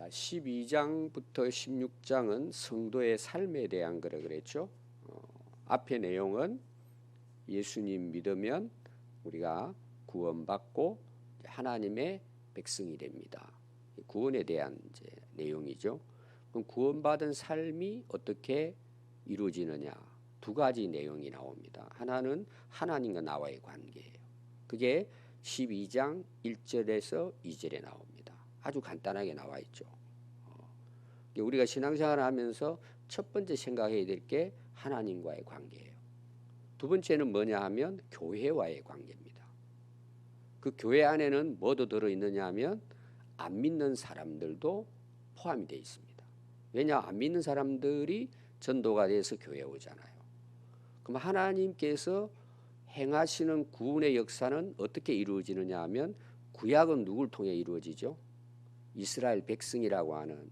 자, 12장부터 16장은 성도의 삶에 대한 거라 그랬죠. 앞의 내용은 예수님 믿으면 우리가 구원받고 하나님의 백성이 됩니다. 구원에 대한 이제 내용이죠. 그럼 구원받은 삶이 어떻게 이루어지느냐? 두 가지 내용이 나옵니다. 하나는 하나님과 나와의 관계예요. 그게 12장 1절에서 2절에 나옵니다. 아주 간단하게 나와 있죠. 우리가 신앙생활을 하면서 첫 번째 생각해야 될 게 하나님과의 관계예요. 두 번째는 뭐냐 하면 교회와의 관계입니다. 그 교회 안에는 뭐도 들어있느냐 하면 안 믿는 사람들도 포함이 되어 있습니다. 왜냐? 안 믿는 사람들이 전도가 돼서 교회에 오잖아요. 그럼 하나님께서 행하시는 구원의 역사는 어떻게 이루어지느냐 하면 구약은 누굴 통해 이루어지죠? 이스라엘 백성이라고 하는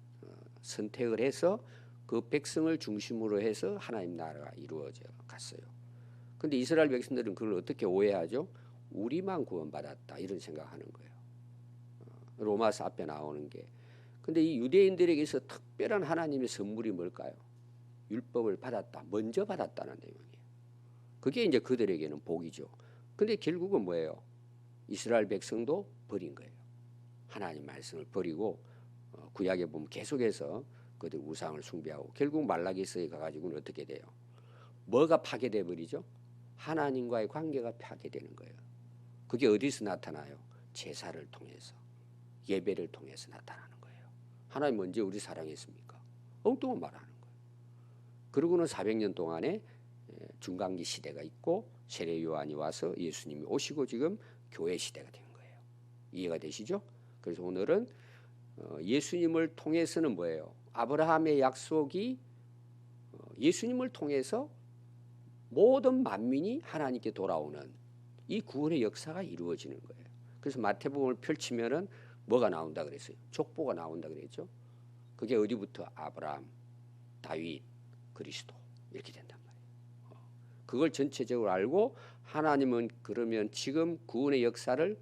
선택을 해서 그 백성을 중심으로 해서 하나님 나라가 이루어져 갔어요. 그런데 이스라엘 백성들은 그걸 어떻게 오해하죠? 우리만 구원받았다 이런 생각하는 거예요. 로마서 앞에 나오는 게. 근데 이 유대인들에게서 특별한 하나님의 선물이 뭘까요? 율법을 받았다. 먼저 받았다는 내용이에요. 그게 이제 그들에게는 복이죠. 근데 결국은 뭐예요? 이스라엘 백성도 버린 거예요. 하나님 말씀을 버리고 구약에 보면 계속해서 그들 우상을 숭배하고 결국 말라기서에 가가지고는 어떻게 돼요? 뭐가 파괴돼 버리죠? 하나님과의 관계가 파괴되는 거예요. 그게 어디서 나타나요? 제사를 통해서, 예배를 통해서 나타나는 거예요. 하나님 언제 우리 사랑했습니까? 엉뚱한 말하는 거예요. 그러고는 400년 동안에 중간기 시대가 있고 세례 요한이 와서 예수님이 오시고 지금 교회 시대가 된 거예요. 이해가 되시죠? 그래서 오늘은 예수님을 통해서는 뭐예요? 아브라함의 약속이 예수님을 통해서 모든 만민이 하나님께 돌아오는 이 구원의 역사가 이루어지는 거예요. 그래서 마태복음을 펼치면은 뭐가 나온다 그랬어요? 족보가 나온다 그랬죠. 그게 어디부터? 아브라함, 다윗, 그리스도 이렇게 된단 말이에요. 그걸 전체적으로 알고 하나님은 그러면 지금 구원의 역사를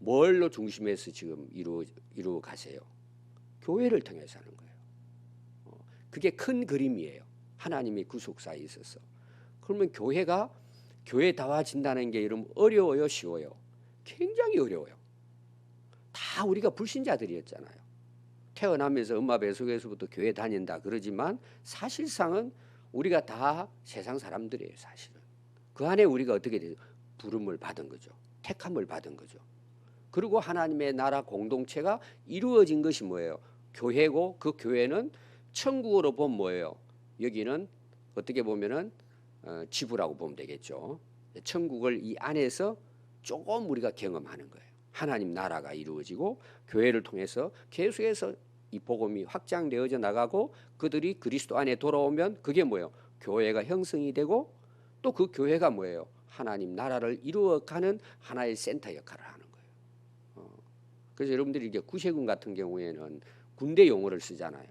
뭘로 중심해서 지금 이루어 가세요? 교회를 통해서 하는 거예요. 그게 큰 그림이에요. 하나님의 구속사에 있어서. 그러면 교회다워진다는 게 여러분 어려워요, 쉬워요? 굉장히 어려워요. 다 우리가 불신자들이었잖아요. 태어나면서 엄마 뱃속에서부터 교회 다닌다 그러지만 사실상은 우리가 다 세상 사람들이에요. 사실은. 그 안에 우리가 어떻게 돼요? 부름을 받은 거죠. 택함을 받은 거죠. 그리고 하나님의 나라 공동체가 이루어진 것이 뭐예요? 교회고 그 교회는 천국으로 보면 뭐예요? 여기는 어떻게 보면은 지구라고 보면 되겠죠. 천국을 이 안에서 조금 우리가 경험하는 거예요. 하나님 나라가 이루어지고 교회를 통해서 계속해서 이 복음이 확장되어져 나가고 그들이 그리스도 안에 돌아오면 그게 뭐예요? 교회가 형성이 되고 또 그 교회가 뭐예요? 하나님 나라를 이루어가는 하나의 센터 역할을 하는 거예요. 그래서 여러분들이 이게 구세군 같은 경우에는 군대 용어를 쓰잖아요.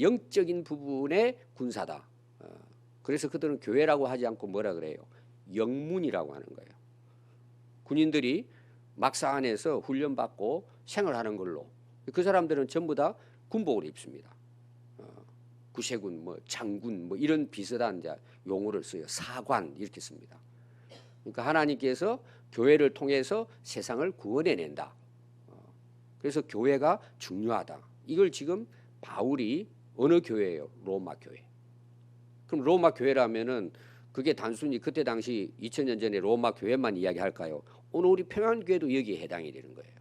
영적인 부분의 군사다. 그래서 그들은 교회라고 하지 않고 뭐라 그래요? 영문이라고 하는 거예요. 군인들이 막사 안에서 훈련받고 생활하는 걸로 그 사람들은 전부 다 군복을 입습니다. 구세군, 장군 이런 비슷한 용어를 써요. 사관 이렇게 씁니다. 그러니까 하나님께서 교회를 통해서 세상을 구원해낸다. 그래서 교회가 중요하다. 이걸 지금 바울이 어느 교회예요? 로마 교회. 그럼 로마 교회라면은 그게 단순히 그때 당시 2000년 전에 로마 교회만 이야기할까요? 오늘 우리 평안교회도 여기에 해당이 되는 거예요.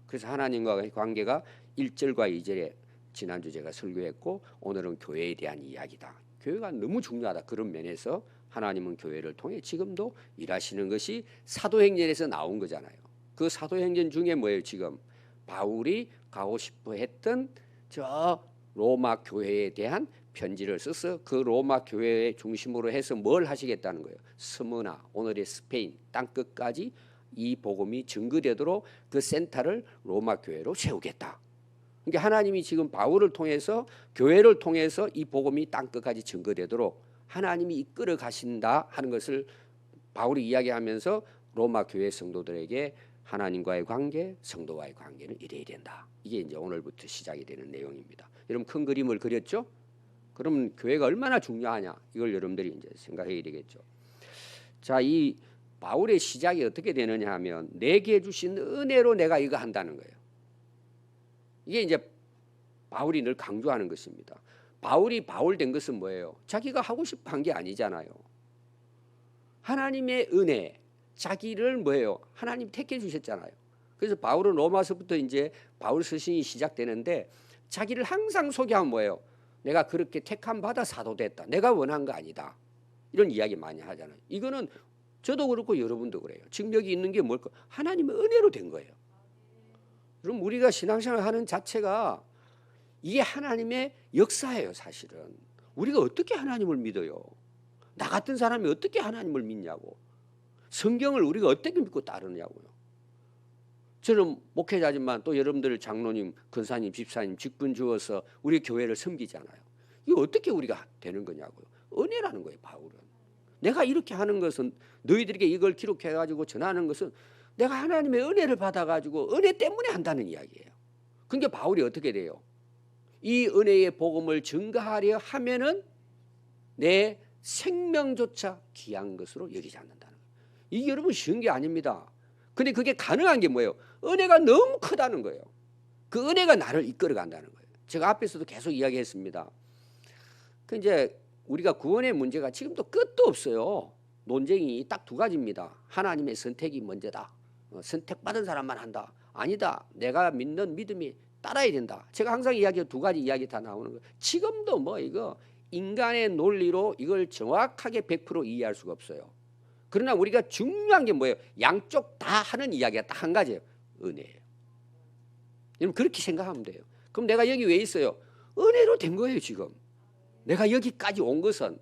그래서 하나님과의 관계가 1절과 2절에 지난주 제가 설교했고 오늘은 교회에 대한 이야기다. 교회가 너무 중요하다. 그런 면에서 하나님은 교회를 통해 지금도 일하시는 것이 사도행전에서 나온 거잖아요. 그 사도행전 중에 뭐예요? 지금 바울이 가고 싶어 했던 저 로마 교회에 대한 편지를 써서 그 로마 교회의 중심으로 해서 뭘 하시겠다는 거예요. 스무나 오늘의 스페인 땅끝까지 이 복음이 증거되도록 그 센터를 로마 교회로 세우겠다. 그러니까 하나님이 지금 바울을 통해서 교회를 통해서 이 복음이 땅끝까지 증거되도록 하나님이 이끌어 가신다 하는 것을 바울이 이야기하면서 로마 교회 성도들에게 하나님과의 관계, 성도와의 관계는 이래야 된다. 이게 이제 오늘부터 시작이 되는 내용입니다. 여러분 큰 그림을 그렸죠? 그러면 교회가 얼마나 중요하냐 이걸 여러분들이 이제 생각해야 되겠죠. 자, 이 바울의 시작이 어떻게 되느냐 하면 내게 주신 은혜로 내가 이거 한다는 거예요. 이게 이제 바울이 늘 강조하는 것입니다. 바울이 바울 된 것은 뭐예요? 자기가 하고 싶어 한 게 아니잖아요. 하나님의 은혜, 자기를 뭐예요? 하나님 택해 주셨잖아요. 그래서 바울은 로마서부터 이제 바울 서신이 시작되는데 자기를 항상 소개하면 뭐예요? 내가 그렇게 택함 받아 사도 됐다. 내가 원한 거 아니다. 이런 이야기 많이 하잖아요. 이거는 저도 그렇고 여러분도 그래요. 지금 여기 있는 게 뭘까? 하나님의 은혜로 된 거예요. 그럼 우리가 신앙생활 하는 자체가 이게 하나님의 역사예요. 사실은 우리가 어떻게 하나님을 믿어요? 나 같은 사람이 어떻게 하나님을 믿냐고. 성경을 우리가 어떻게 믿고 따르냐고요. 저는 목회자지만 또 여러분들 장로님, 권사님, 집사님 직분 주어서 우리 교회를 섬기잖아요. 이거 어떻게 우리가 되는 거냐고요. 은혜라는 거예요. 바울은 내가 이렇게 하는 것은 너희들에게 이걸 기록해 가지고 전하는 것은 내가 하나님의 은혜를 받아 가지고 은혜 때문에 한다는 이야기예요. 그러니까 바울이 어떻게 돼요? 이 은혜의 복음을 증거하려 하면은 내 생명조차 귀한 것으로 여기지 않는다는 거예요. 이게 여러분 쉬운 게 아닙니다. 근데 그게 가능한 게 뭐예요? 은혜가 너무 크다는 거예요. 그 은혜가 나를 이끌어 간다는 거예요. 제가 앞에서도 계속 이야기했습니다. 그 이제 우리가 구원의 문제가 지금도 끝도 없어요. 논쟁이 딱 두 가지입니다. 하나님의 선택이 먼저다. 선택받은 사람만 한다. 아니다. 내가 믿는 믿음이 따라야 된다. 제가 항상 이야기해 두 가지 이야기 다 나오는 거예요. 지금도 뭐 이거 인간의 논리로 이걸 정확하게 100% 이해할 수가 없어요. 그러나 우리가 중요한 게 뭐예요? 양쪽 다 하는 이야기가 딱 한 가지예요. 은혜예요. 여러분 그렇게 생각하면 돼요. 그럼 내가 여기 왜 있어요? 은혜로 된 거예요. 지금 내가 여기까지 온 것은.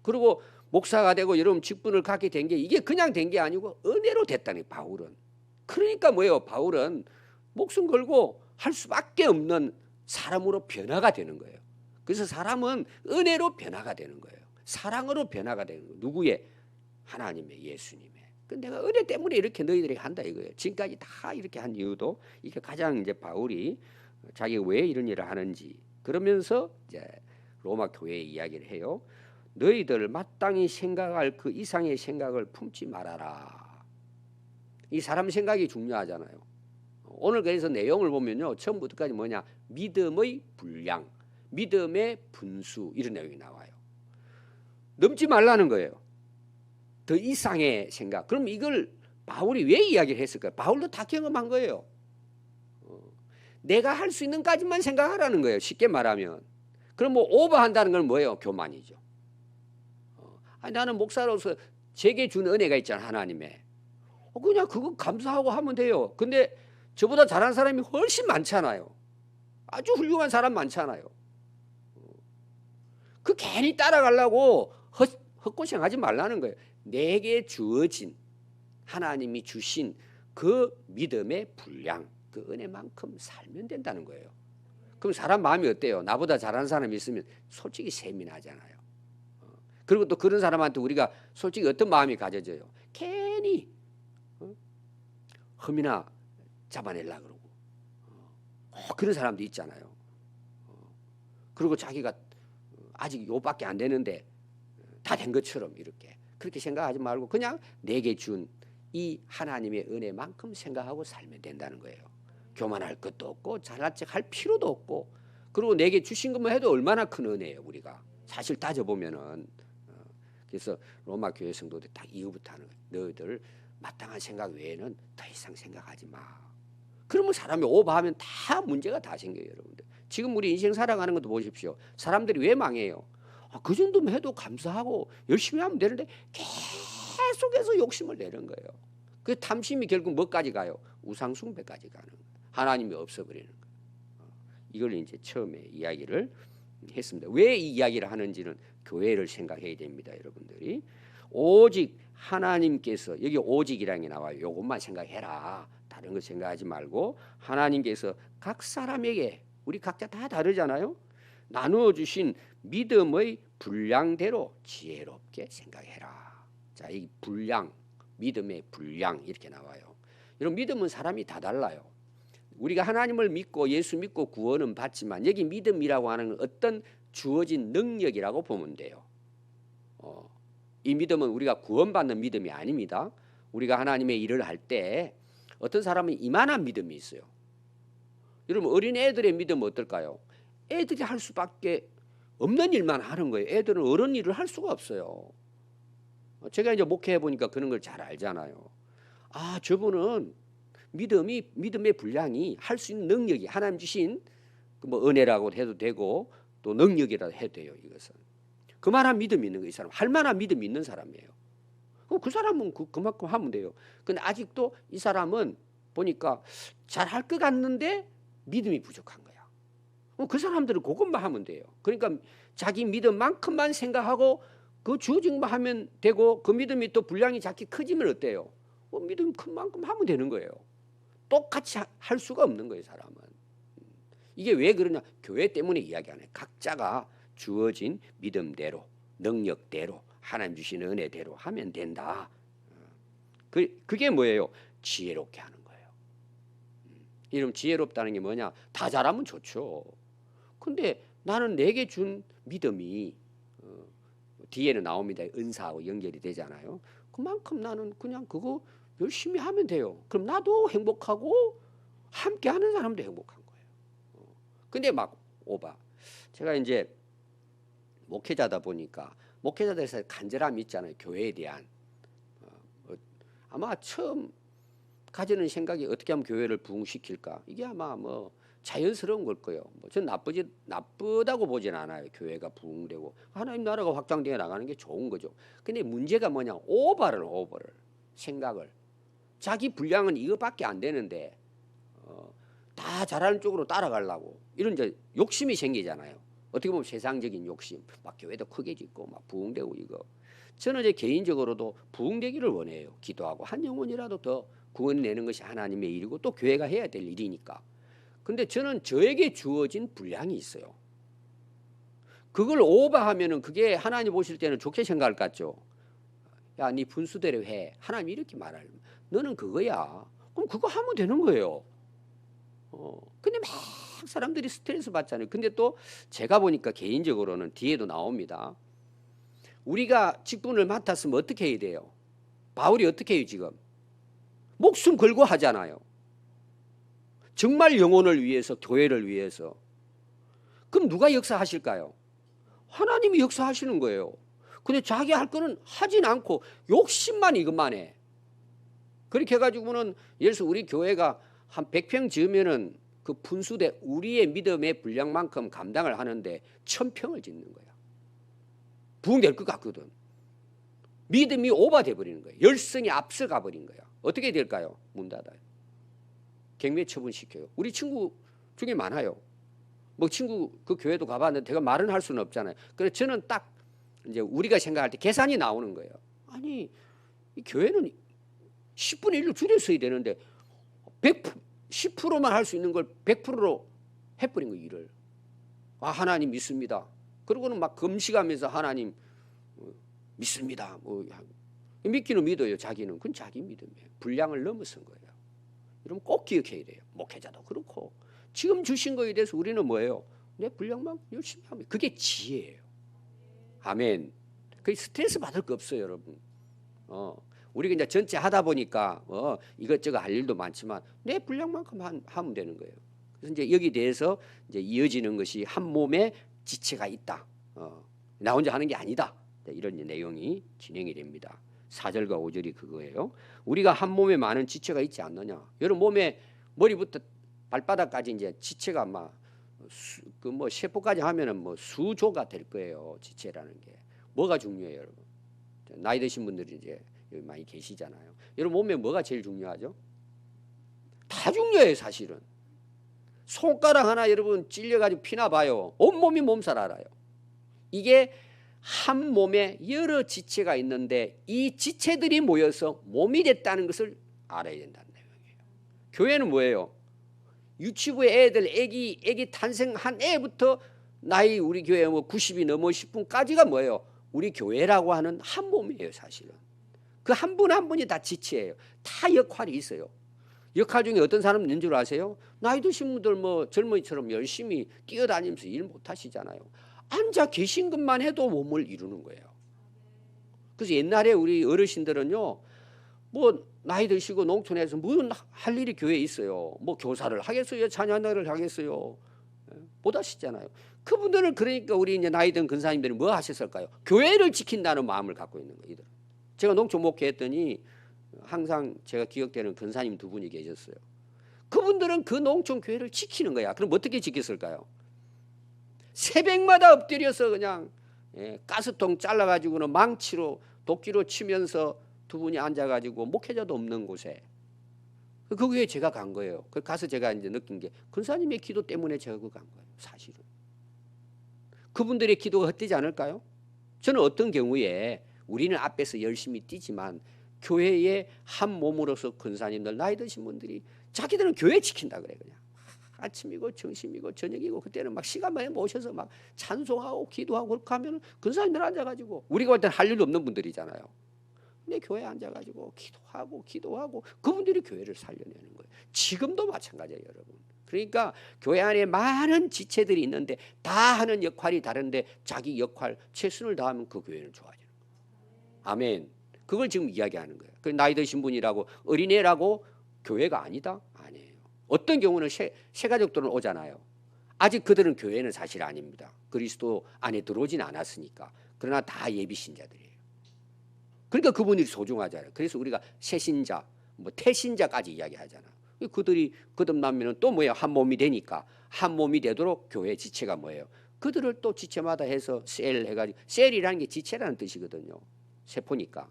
그리고 목사가 되고 여러분 직분을 갖게 된 게 이게 그냥 된 게 아니고 은혜로 됐다니 바울은. 그러니까 뭐예요? 바울은 목숨 걸고 할 수밖에 없는 사람으로 변화가 되는 거예요. 그래서 사람은 은혜로 변화가 되는 거예요. 사랑으로 변화가 되는 거예요. 누구의? 하나님의, 예수님의. 내가 은혜 때문에 이렇게 너희들에게 한다 이거예요. 지금까지 다 이렇게 한 이유도 이게 가장 이제 바울이 자기가 왜 이런 일을 하는지 그러면서 이제 로마 교회의 이야기를 해요. 너희들 마땅히 생각할 그 이상의 생각을 품지 말아라. 이 사람 생각이 중요하잖아요. 오늘 그래서 내용을 보면요. 처음부터까지 뭐냐? 믿음의 분량, 믿음의 분수 이런 내용이 나와요. 넘지 말라는 거예요. 더 이상의 생각. 그럼 이걸 바울이 왜 이야기를 했을까요? 바울도 다 경험한 거예요. 내가 할 수 있는 까지만 생각하라는 거예요. 쉽게 말하면. 그럼 뭐 오버한다는 건 뭐예요? 교만이죠. 아니, 나는 목사로서 제게 준 은혜가 있잖아. 하나님의. 그냥 그거 감사하고 하면 돼요. 근데 저보다 잘하는 사람이 훨씬 많잖아요. 아주 훌륭한 사람 많잖아요. 그 괜히 따라가려고 헛고생하지 말라는 거예요. 내게 주어진 하나님이 주신 그 믿음의 분량, 그 은혜만큼 살면 된다는 거예요. 그럼 사람 마음이 어때요? 나보다 잘하는 사람이 있으면 솔직히 세민하잖아요. 그리고 또 그런 사람한테 우리가 솔직히 어떤 마음이 가져져요? 괜히 흠이나 잡아내려고 그러고 그런 사람도 있잖아요. 그리고 자기가 아직 요밖에 안 되는데 다 된 것처럼 이렇게 그렇게 생각하지 말고 그냥 내게 준 이 하나님의 은혜만큼 생각하고 살면 된다는 거예요. 교만할 것도 없고 잘난 척할 필요도 없고 그리고 내게 주신 것만 해도 얼마나 큰 은혜예요. 우리가 사실 따져보면은. 그래서 로마 교회 성도들 딱 이후부터 하는 거예요. 너희들 마땅한 생각 외에는 더 이상 생각하지 마. 그러면 사람이 오버하면 다 문제가 다 생겨요. 여러분들 지금 우리 인생 살아가는 것도 보십시오. 사람들이 왜 망해요? 그 정도면 해도 감사하고 열심히 하면 되는데 계속해서 욕심을 내는 거예요. 그 탐심이 결국 뭐까지 가요? 우상숭배까지 가는 거예요. 하나님이 없어버리는 거예요. 이걸 이제 처음에 이야기를 했습니다. 왜 이 이야기를 하는지는 교회를 생각해야 됩니다. 여러분들이 오직 하나님께서 여기 오직이라는 게 나와요. 이것만 생각해라. 다른 거 생각하지 말고 하나님께서 각 사람에게 우리 각자 다 다르잖아요. 나누어 주신 믿음의 분량대로 지혜롭게 생각해라. 자, 이 분량 믿음의 분량 이렇게 나와요. 여러분 믿음은 사람이 다 달라요. 우리가 하나님을 믿고 예수 믿고 구원은 받지만 여기 믿음이라고 하는 어떤 주어진 능력이라고 보면 돼요. 이 믿음은 우리가 구원받는 믿음이 아닙니다. 우리가 하나님의 일을 할 때 어떤 사람은 이만한 믿음이 있어요. 여러분 어린애들의 믿음은 어떨까요? 애들이 할 수밖에 없는 일만 하는 거예요. 애들은 어른 일을 할 수가 없어요. 제가 이제 목회해 보니까 그런 걸 잘 알잖아요. 아, 저분은 믿음의 분량이 할 수 있는 능력이 하나님 주신 뭐 은혜라고 해도 되고 또 능력이라도 해도 돼요. 이것은 그만한 믿음이 있는 거예요. 이 사람 할 만한 믿음이 있는 사람이에요. 그 사람은 그만큼 하면 돼요. 근데 아직도 이 사람은 보니까 잘할 것 같는데 믿음이 부족한 거야. 그 사람들은 그것만 하면 돼요. 그러니까 자기 믿음만큼만 생각하고 그 주어진 것만 하면 되고 그 믿음이 또 분량이 작게 커지면 어때요? 믿음 큰 만큼 하면 되는 거예요. 똑같이 할 수가 없는 거예요, 사람은. 이게 왜 그러냐? 교회 때문에 이야기하네. 각자가 주어진 믿음대로, 능력대로, 하나님 주신 은혜대로 하면 된다. 그게 뭐예요? 지혜롭게 하는 거예요. 이런 지혜롭다는 게 뭐냐? 다 잘하면 좋죠. 근데 나는 내게 준 믿음이 뒤에는 나옵니다. 은사하고 연결이 되잖아요. 그만큼 나는 그냥 그거 열심히 하면 돼요. 그럼 나도 행복하고 함께 하는 사람도 행복한 거예요. 근데 막 오바. 제가 이제 목회자다 보니까 목회자들에서 간절함이 있잖아요. 교회에 대한. 아마 처음 가지는 생각이 어떻게 하면 교회를 부흥시킬까. 이게 아마 뭐 자연스러운 걸 거예요. 전 나쁘다고 보진 않아요. 교회가 부흥되고 하나님 나라가 확장되어 나가는 게 좋은 거죠. 근데 문제가 뭐냐? 오버를 생각을. 자기 분량은 이거밖에 안 되는데 다 잘하는 쪽으로 따라가려고 이런 이제 욕심이 생기잖아요. 어떻게 보면 세상적인 욕심, 막 교회도 크게 짓고 막 부흥되고 이거. 저는 이제 개인적으로도 부흥되기를 원해요. 기도하고 한 영혼이라도 더 구원내는 것이 하나님의 일이고 또 교회가 해야 될 일이니까. 근데 저는 저에게 주어진 분량이 있어요. 그걸 오버하면은 그게 하나님 보실 때는 좋게 생각할 것 같죠. 야, 네 분수대로 해. 하나님이 이렇게 말하면 너는 그거야. 그럼 그거 하면 되는 거예요. 근데 막 사람들이 스트레스 받잖아요. 근데 또 제가 보니까 개인적으로는 뒤에도 나옵니다. 우리가 직분을 맡았으면 어떻게 해야 돼요? 바울이 어떻게 해요 지금? 목숨 걸고 하잖아요. 정말 영혼을 위해서, 교회를 위해서. 그럼 누가 역사하실까요? 하나님이 역사하시는 거예요. 근데 자기 할 거는 하진 않고 욕심만 이것만 해. 그렇게 해가지고는 예를 들어서 우리 교회가 한 100평 지으면은 그 분수대 우리의 믿음의 분량만큼 감당을 하는데 1000평을 짓는 거야. 부흥될 것 같거든. 믿음이 오버돼 버리는 거예요. 열성이 앞서가 버린 거야. 어떻게 될까요? 문 닫아요. 경매 처분시켜요. 우리 친구 중에 많아요. 뭐 친구 그 교회도 가봤는데 제가 말은 할 수는 없잖아요. 그래서 저는 딱 이제 우리가 생각할 때 계산이 나오는 거예요. 아니 이 교회는 10분의 1로 줄였어야 되는데 10%만 할 수 있는 걸 100%로 해버린 거예요. 일을. 아 하나님 믿습니다. 그러고는 막 금식하면서 하나님 믿습니다. 뭐 믿기는 믿어요. 자기는. 그건 자기 믿음이에요. 분량을 넘어선 거예요. 여러분 꼭 기억해야 돼요. 목회자도 그렇고 지금 주신 거에 대해서 우리는 뭐예요? 내 분량만 열심히 하면 그게 지혜예요. 아멘. 그 스트레스 받을 거 없어요, 여러분. 우리가 이제 전체 하다 보니까 이것저것 할 일도 많지만 내 분량만큼 하면 되는 거예요. 그래서 이제 여기 대해서 이제 이어지는 것이 한 몸에 지체가 있다. 나 혼자 하는 게 아니다. 이런 내용이 진행이 됩니다. 4절과 5절이 그거예요. 우리가 한 몸에 많은 지체가 있지 않느냐. 여러분 몸에 머리부터 발바닥까지 이제 지체가 막 그 뭐 세포까지 하면은 뭐 수조가 될 거예요. 지체라는 게 뭐가 중요해요, 여러분? 나이 드신 분들이 이제 여기 많이 계시잖아요. 여러분 몸에 뭐가 제일 중요하죠? 다 중요해요, 사실은. 손가락 하나 여러분 찔려가지고 피나 봐요. 온몸이 몸살 알아요. 이게 한 몸에 여러 지체가 있는데 이 지체들이 모여서 몸이 됐다는 것을 알아야 된다는 내용이에요. 교회는 뭐예요? 유치부의 애기 탄생한 애부터 나이 우리 교회 뭐 90이 넘어 10분까지가 뭐예요? 우리 교회라고 하는 한 몸이에요, 사실은. 그 한 분 한 분이 다 지체예요. 다 역할이 있어요. 역할 중에 어떤 사람 있는 줄 아세요? 나이 드신 분들 뭐 젊은이처럼 열심히 뛰어다니면서 일 못 하시잖아요. 앉아 계신 것만 해도 몸을 이루는 거예요. 그래서 옛날에 우리 어르신들은요, 뭐 나이 드시고 농촌에서 무슨 할 일이 교회에 있어요. 뭐 교사를 하겠어요, 찬양을 하겠어요. 못 하시잖아요. 그분들은 그러니까 우리 이제 나이 든 근사님들이 뭐 하셨을까요? 교회를 지킨다는 마음을 갖고 있는 거예요. 제가 농촌 목회했더니 항상 제가 기억되는 근사님 두 분이 계셨어요. 그분들은 그 농촌 교회를 지키는 거야. 그럼 어떻게 지켰을까요? 새벽마다 엎드려서 그냥 가스통 잘라가지고는 망치로 도끼로 치면서 두 분이 앉아가지고 목회자도 없는 곳에 그 교회에 제가 간 거예요. 그 가서 제가 이제 느낀 게 근사님의 기도 때문에 제가 그 간 거예요. 사실은 그분들의 기도가 헛되지 않을까요? 저는 어떤 경우에 우리는 앞에서 열심히 뛰지만 교회의 한 몸으로서 근사님들 나이 드신 분들이 자기들은 교회 지킨다 그래. 그냥 아침이고 점심이고 저녁이고 그때는 막 시간만에 모셔서 막 찬송하고 기도하고 그렇게 하면 근사님들 앉아가지고 우리가 볼 때는 할 일도 없는 분들이잖아요. 근데 교회에 앉아가지고 기도하고 그분들이 교회를 살려내는 거예요. 지금도 마찬가지예요, 여러분. 그러니까 교회 안에 많은 지체들이 있는데 다 하는 역할이 다른데 자기 역할 최선을 다하면 그 교회는 좋아지는 거예요. 아멘. 그걸 지금 이야기하는 거예요. 그 나이 드신 분이라고 어린애라고 교회가 아니다? 아니에요. 어떤 경우는 새 가족들은 오잖아요. 아직 그들은 교회는 사실 아닙니다. 그리스도 안에 들어오진 않았으니까. 그러나 다 예비 신자들이에요. 그러니까 그분들이 소중하잖아요. 그래서 우리가 새신자, 뭐 태신자까지 이야기하잖아. 그들이 거듭나면 또 뭐예요? 한 몸이 되니까 한 몸이 되도록 교회 지체가 뭐예요? 그들을 또 지체마다 해서 셀 해가지고 셀이라는 게 지체라는 뜻이거든요. 세포니까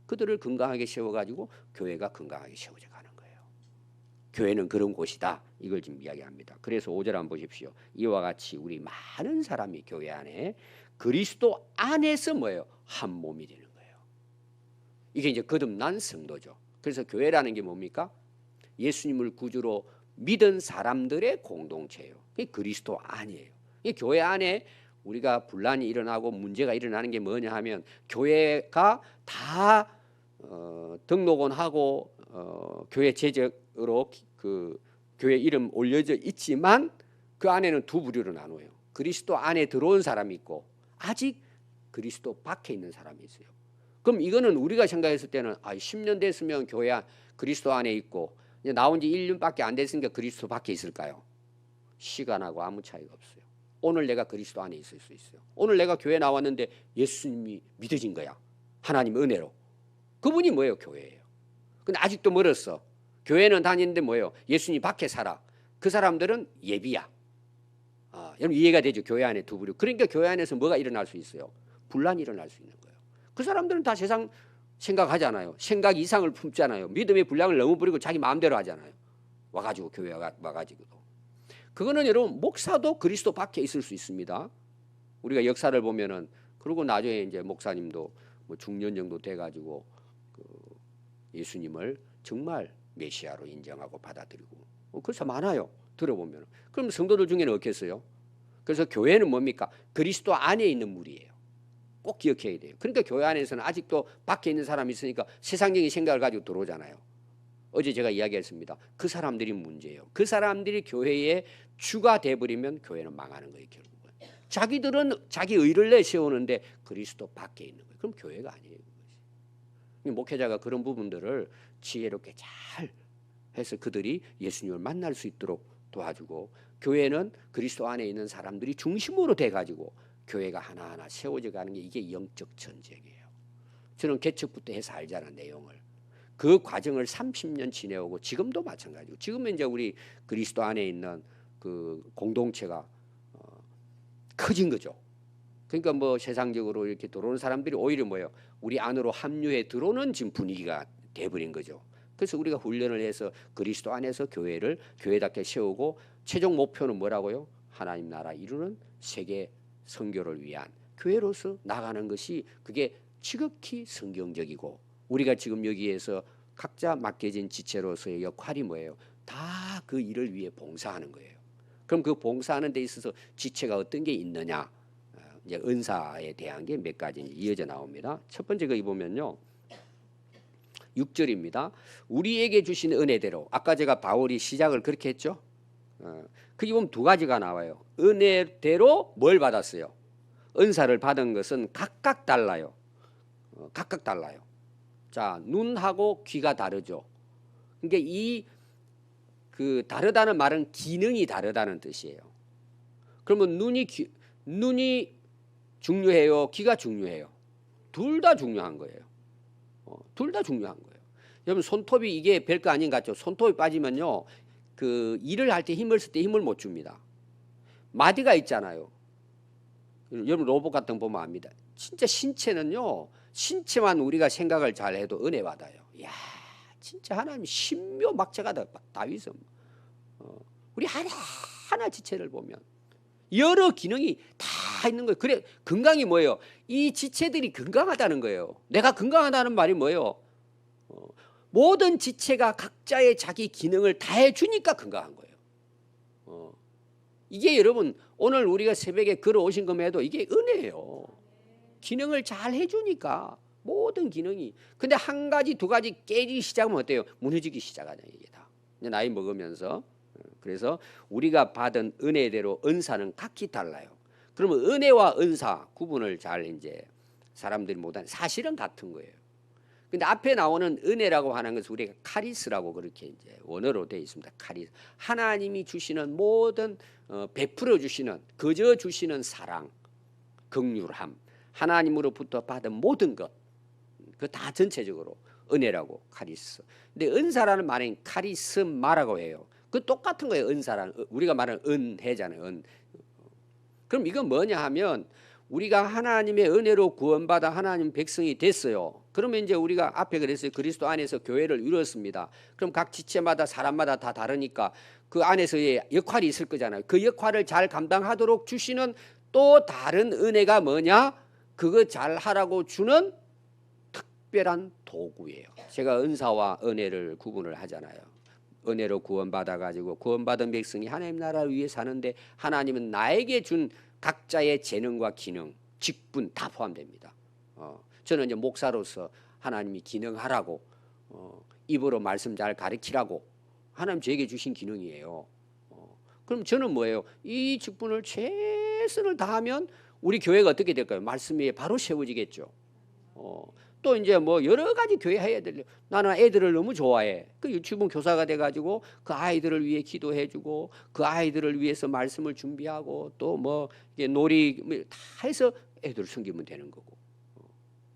그들을 건강하게 세워가지고 교회가 건강하게 세워져 가는 거예요. 교회는 그런 곳이다. 이걸 지금 이야기합니다. 그래서 5절 한번 보십시오. 이와 같이 우리 많은 사람이 교회 안에 그리스도 안에서 뭐예요? 한 몸이 되는 거예요. 이게 이제 거듭난 성도죠. 그래서 교회라는 게 뭡니까? 예수님을 구주로 믿은 사람들의 공동체예요. 그게 그리스도 안이에요. 이 교회 안에 우리가 분란이 일어나고 문제가 일어나는 게 뭐냐 하면 교회가 다 등록원하고 교회 재적으로 그 교회 이름 올려져 있지만 그 안에는 두 부류로 나눠요. 그리스도 안에 들어온 사람이 있고 아직 그리스도 밖에 있는 사람이 있어요. 그럼 이거는 우리가 생각했을 때는 10년 됐으면 교회 그리스도 안에 있고 이제 나온 지 1년밖에 안 됐으니까 그리스도 밖에 있을까요? 시간하고 아무 차이가 없어요. 오늘 내가 그리스도 안에 있을 수 있어요. 오늘 내가 교회 나왔는데 예수님이 믿어진 거야. 하나님 은혜로. 그분이 뭐예요? 교회예요. 근데 아직도 멀었어. 교회는 다니는데 뭐예요? 예수님 밖에 살아. 그 사람들은 예비야. 여러분 이해가 되죠? 교회 안에 두 부류. 그러니까 교회 안에서 뭐가 일어날 수 있어요? 분란이 일어날 수 있는 거예요. 그 사람들은 다 세상 생각하잖아요. 생각 이상을 품잖아요. 믿음의 분량을 너무 부리고 자기 마음대로 하잖아요. 와가지고 교회 와가지고도. 그거는 여러분 목사도 그리스도 밖에 있을 수 있습니다. 우리가 역사를 보면은 그리고 나중에 이제 목사님도 뭐 중년 정도 돼가지고 그 예수님을 정말 메시아로 인정하고 받아들이고 그래서 많아요. 들어보면. 그럼 성도들 중에는 없겠어요? 그래서 교회는 뭡니까? 그리스도 안에 있는 무리예요. 꼭 기억해야 돼요. 그러니까 교회 안에서는 아직도 밖에 있는 사람이 있으니까 세상적인 생각을 가지고 들어오잖아요. 어제 제가 이야기했습니다. 그 사람들이 문제예요. 그 사람들이 교회의 주가 돼버리면 교회는 망하는 거예요. 결국은. 자기들은 자기 의를 내세우는데 그리스도 밖에 있는 거예요. 그럼 교회가 아니에요. 목회자가 그런 부분들을 지혜롭게 잘 해서 그들이 예수님을 만날 수 있도록 도와주고 교회는 그리스도 안에 있는 사람들이 중심으로 돼가지고 교회가 하나하나 세워져 가는 게 이게 영적 전쟁이에요. 저는 개척부터 해서 알자는 내용을. 그 과정을 30년 지내오고 지금도 마찬가지고 지금은 이제 우리 그리스도 안에 있는 그 공동체가 커진 거죠. 그러니까 뭐 세상적으로 이렇게 들어오는 사람들이 오히려 뭐예요? 우리 안으로 합류해 들어오는 지금 분위기가 돼버린 거죠. 그래서 우리가 훈련을 해서 그리스도 안에서 교회를 교회답게 세우고 최종 목표는 뭐라고요? 하나님 나라 이루는 세계 선교를 위한 교회로서 나가는 것이 그게 지극히 성경적이고 우리가 지금 여기에서 각자 맡겨진 지체로서의 역할이 뭐예요? 다 그 일을 위해 봉사하는 거예요. 그럼 그 봉사하는 데 있어서 지체가 어떤 게 있느냐? 이제 은사에 대한 게 몇 가지 이어져 나옵니다. 첫 번째 거기 보면요. 6절입니다. 우리에게 주신 은혜대로. 아까 제가 바울이 시작을 그렇게 했죠. 거기 보면 두 가지가 나와요. 은혜대로 뭘 받았어요? 은사를 받은 것은 각각 달라요. 각각 달라요. 자, 눈하고 귀가 다르죠. 그러니까 이 다르다는 말은 기능이 다르다는 뜻이에요. 그러면 눈이 중요해요? 귀가 중요해요? 둘 다 중요한 거예요. 둘 다 중요한 거예요. 여러분 손톱이 이게 별거 아닌 것 같죠? 손톱이 빠지면요, 일을 할 때 힘을 쓸 때 힘을 못 줍니다. 마디가 있잖아요. 여러분 로봇 같은 거 보면 압니다. 진짜 신체는요, 신체만 우리가 생각을 잘 해도 은혜 받아요. 이야, 진짜 하나님 신묘막자가 다 있어. 우리 하나하나 지체를 보면 여러 기능이 다 있는 거예요. 그래, 건강이 뭐예요? 이 지체들이 건강하다는 거예요. 내가 건강하다는 말이 뭐예요? 모든 지체가 각자의 자기 기능을 다 해주니까 건강한 거예요. 이게 여러분 오늘 우리가 새벽에 걸어오신 것에도 이게 은혜예요. 기능을 잘 해주니까 모든 기능이. 근데 한 가지 두 가지 깨지기 시작하면 어때요? 무너지기 시작하는 이게 다. 나이 먹으면서. 그래서 우리가 받은 은혜대로 은사는 각기 달라요. 그러면 은혜와 은사 구분을 잘 이제 사람들이 못하는, 사실은 같은 거예요. 근데 앞에 나오는 은혜라고 하는 것은 우리가 카리스라고 그렇게 이제 원어로 되어 있습니다. 카리스. 하나님이 주시는 모든 베풀어 주시는, 거저 주시는 사랑, 긍휼함, 하나님으로부터 받은 모든 것, 그 다 전체적으로 은혜라고 카리스. 근데 은사라는 말은 카리스마라고 해요. 그 똑같은 거예요. 은사라는, 우리가 말하는 은혜잖아요. 그럼 이건 뭐냐 하면 우리가 하나님의 은혜로 구원받아 하나님 백성이 됐어요. 그러면 이제 우리가 앞에 그랬어요. 그리스도 안에서 교회를 이루었습니다. 그럼 각 지체마다 사람마다 다 다르니까 그 안에서의 역할이 있을 거잖아요. 그 역할을 잘 감당하도록 주시는 또 다른 은혜가 뭐냐? 그거 잘 하라고 주는 특별한 도구예요. 제가 은사와 은혜를 구분을 하잖아요. 은혜로 구원받아 가지고 구원받은 백성이 하나님 나라를 위해 사는데 하나님은 나에게 준 각자의 재능과 기능, 직분 다 포함됩니다. 저는 이제 목사로서 하나님이 기능하라고, 입으로 말씀 잘 가르치라고 하나님 저에게 주신 기능이에요. 그럼 저는 뭐예요? 이 직분을 최선을 다하면 우리 교회가 어떻게 될까요? 말씀 위에 바로 세워지겠죠. 또 이제 뭐 여러 가지 교회 해야 될, 나는 애들을 너무 좋아해. 그 유치원 교사가 돼가지고 그 아이들을 위해 기도해주고 그 아이들을 위해서 말씀을 준비하고 또 뭐 놀이 다 해서 애들을 섬기면 되는 거고.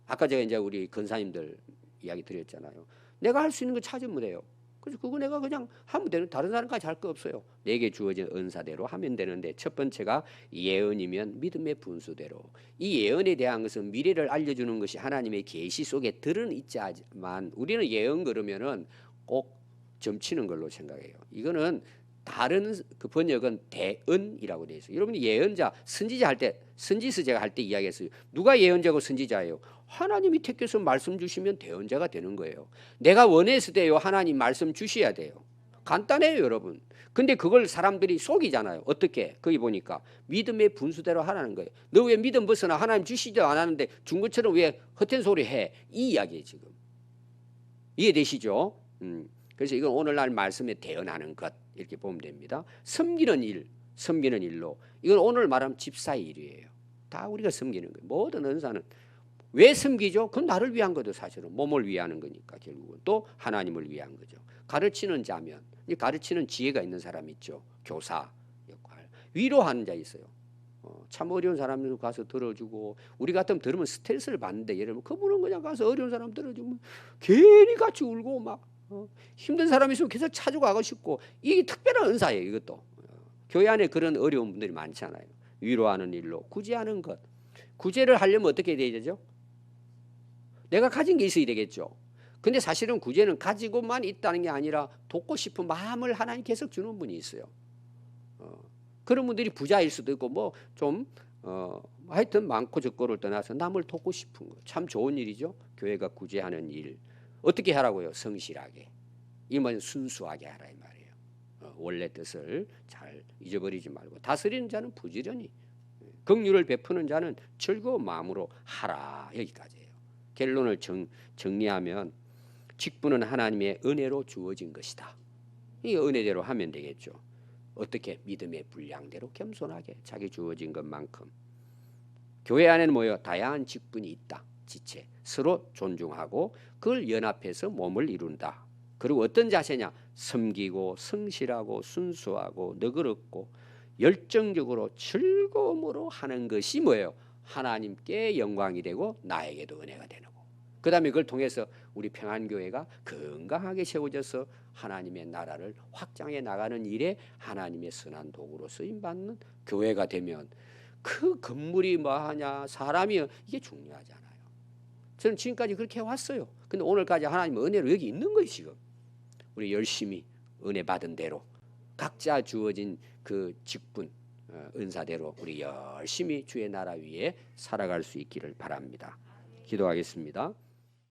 아까 제가 이제 우리 권사님들 이야기 드렸잖아요. 내가 할 수 있는 거 찾으면 돼요. 그래서 그거 내가 그냥 하면 되는, 다른 사람까지 할 거 없어요. 내게 주어진 은사대로 하면 되는데, 첫 번째가 예언이면 믿음의 분수대로. 이 예언에 대한 것은 미래를 알려주는 것이 하나님의 계시 속에 들은 있지만 우리는 예언 그러면은 꼭 점치는 걸로 생각해요. 이거는 다른 그 번역은 대언이라고 되어 있어요. 여러분이 예언자, 선지자 할 때, 선지서제가 할 때 이야기했어요. 누가 예언자고 선지자예요? 하나님이 택해서 말씀 주시면 대언자가 되는 거예요. 내가 원했을 때요, 하나님 말씀 주셔야 돼요. 간단해요, 여러분. 근데 그걸 사람들이 속이잖아요. 어떻게? 거기 보니까 믿음의 분수대로 하라는 거예요. 너 왜 믿음 벗어나? 하나님 주시지도 않았는데 준 것처럼 왜 헛된 소리 해? 이 이야기예요, 지금. 이해되시죠? 그래서 이건 오늘날 말씀에 대언하는 것, 이렇게 보면 됩니다. 섬기는 일, 섬기는 일로. 이건 오늘 말하면 집사의 일이에요. 다 우리가 섬기는 거예요. 모든 은사는. 왜 섬기죠? 그건 나를 위한 거죠. 사실은 몸을 위하는 거니까. 결국은 또 하나님을 위한 거죠. 가르치는 자면, 가르치는 지혜가 있는 사람 있죠. 교사 역할. 위로하는 자 있어요. 참 어려운 사람들 가서 들어주고, 우리 같으면 들으면 스트레스를 받는데, 예를 들면 그분은 그냥 가서 어려운 사람 들어주면 괜히 같이 울고 막 힘든 사람이 있으면 계속 찾으고 가고 싶고, 이게 특별한 은사예요. 이것도 교회 안에 그런 어려운 분들이 많잖아요. 위로하는 일로. 구제하는 것. 구제를 하려면 어떻게 해야 되죠? 내가 가진 게 있어야 되겠죠. 근데 사실은 구제는 가지고만 있다는 게 아니라 돕고 싶은 마음을 하나님 계속 주는 분이 있어요. 그런 분들이 부자일 수도 있고 뭐 좀 하여튼 많고 적고를 떠나서 남을 돕고 싶은 거 참 좋은 일이죠. 교회가 구제하는 일. 어떻게 하라고요? 성실하게. 이 말은 순수하게 하라 이 말이에요. 원래 뜻을 잘 잊어버리지 말고, 다스리는 자는 부지런히, 긍휼을 베푸는 자는 즐거운 마음으로 하라. 여기까지예요. 결론을 정리하면 직분은 하나님의 은혜로 주어진 것이다. 이 은혜대로 하면 되겠죠. 어떻게? 믿음의 분량대로 겸손하게 자기 주어진 것만큼. 교회 안에는 뭐예요? 다양한 직분이 있다. 지체. 서로 존중하고 그걸 연합해서 몸을 이룬다. 그리고 어떤 자세냐? 섬기고 성실하고 순수하고 너그럽고 열정적으로 즐거움으로 하는 것이 뭐예요? 하나님께 영광이 되고 나에게도 은혜가 되는 거. 그 다음에 그걸 통해서 우리 평안교회가 건강하게 세워져서 하나님의 나라를 확장해 나가는 일에 하나님의 선한 도구로 쓰임받는 교회가 되면 그 건물이 뭐하냐 사람이 이게 중요하지 않아요. 저는 지금까지 그렇게 해왔어요. 근데 오늘까지 하나님의 은혜로 여기 있는 거예요. 지금 우리 열심히 은혜 받은 대로 각자 주어진 그 직분 은사대로 우리 열심히 주의 나라 위에 살아갈 수 있기를 바랍니다. 기도하겠습니다.